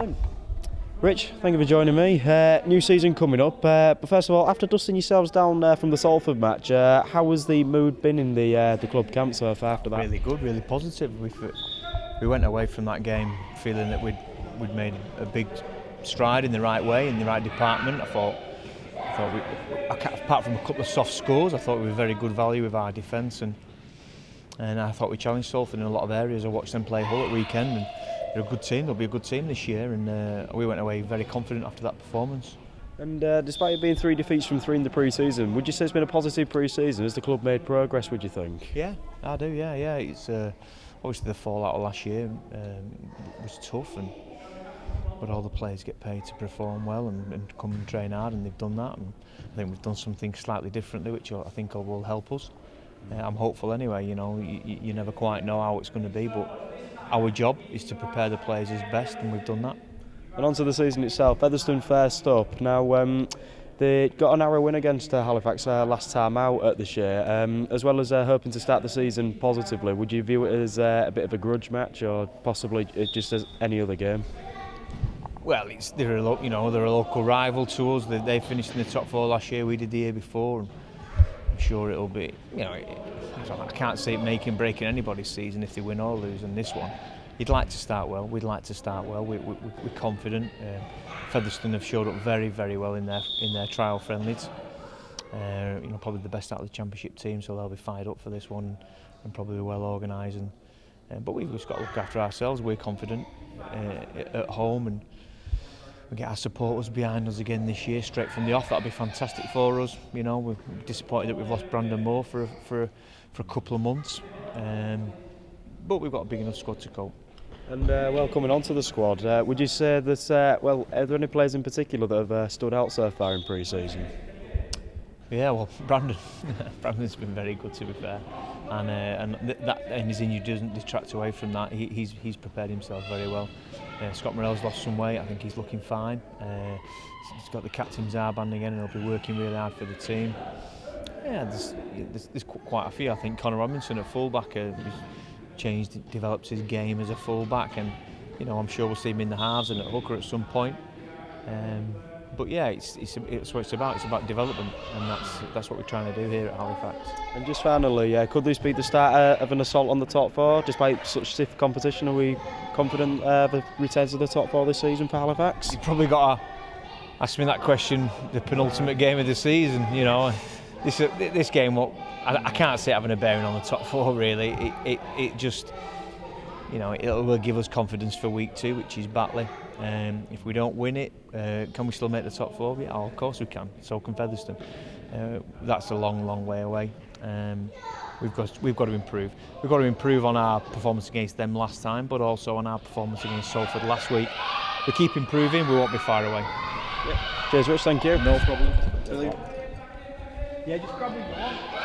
time. Rich, thank you for joining me. New season coming up, but first of all, after dusting yourselves down from the Salford match, how has the mood been in the club camp so far after that? Really good, really positive. We went away from that game feeling that we'd made a big stride in the right way, in the right department. I thought apart from a couple of soft scores, I thought we were very good value with our defence, and I thought we challenged Salford in a lot of areas. I watched them play Hull at weekend, and they're a good team. They'll be a good team this year, and we went away very confident after that performance. And despite it being 3 defeats from 3 in the pre-season, would you say it's been a positive pre-season? Has the club made progress, would you think? Yeah, I do, yeah. It's obviously the fallout of last year was tough, but all the players get paid to perform well and come and train hard, and they've done that. And I think we've done something slightly differently, which I think will help us. I'm hopeful anyway. You never quite know how it's going to be, but our job is to prepare the players as best, and we've done that. And on to the season itself, Featherstone first up. Now, they got a narrow win against Halifax last time out at this year, as well as hoping to start the season positively. Would you view it as a bit of a grudge match, or possibly just as any other game? Well, they're a local rival to us. They finished in the top 4 last year. We did the year before, and I'm sure it'll be. I can't see it breaking anybody's season if they win or lose. And this one, you'd like to start well. We'd like to start well. We're confident. Featherstone have showed up very, very well in their trial friendlies. Probably the best out of the Championship team, so they'll be fired up for this one and probably well organised. But we've just got to look after ourselves. We're confident at home, and we get our supporters behind us again this year, straight from the off. That'll be fantastic for us. We're disappointed that we've lost Brandon Moore for a couple of months, but we've got a big enough squad to cope. And coming on to the squad, would you say that are there any players in particular that have stood out so far in pre-season? Yeah, well, Brandon's been very good, to be fair, and his injury doesn't detract away from that. He's prepared himself very well. Scott Morell's lost some weight. I think he's looking fine. He's got the captain's armband again, and he'll be working really hard for the team. Yeah, there's quite a few. I think Connor Robinson at fullback has developed his game as a fullback, and I'm sure we'll see him in the halves and at hooker at some point. But yeah, it's what it's about. It's about development, and that's what we're trying to do here at Halifax. And just finally, could this be the start of an assault on the top 4? Despite such stiff competition, are we confident the returns to the top 4 this season for Halifax? You've probably got to ask me that question the penultimate game of the season. This game, I can't see it having a bearing on the top 4 really. It just, it will give us confidence for week 2, which is Batley. If we don't win it, can we still make the top 4? Yeah, of course we can. So can Featherstone. That's a long, long way away. We've got to improve. We've got to improve on our performance against them last time, but also on our performance against Salford last week. We keep improving. We won't be far away. Yeah. Cheers, Rich. Thank you. No problem. Yeah, just grab me.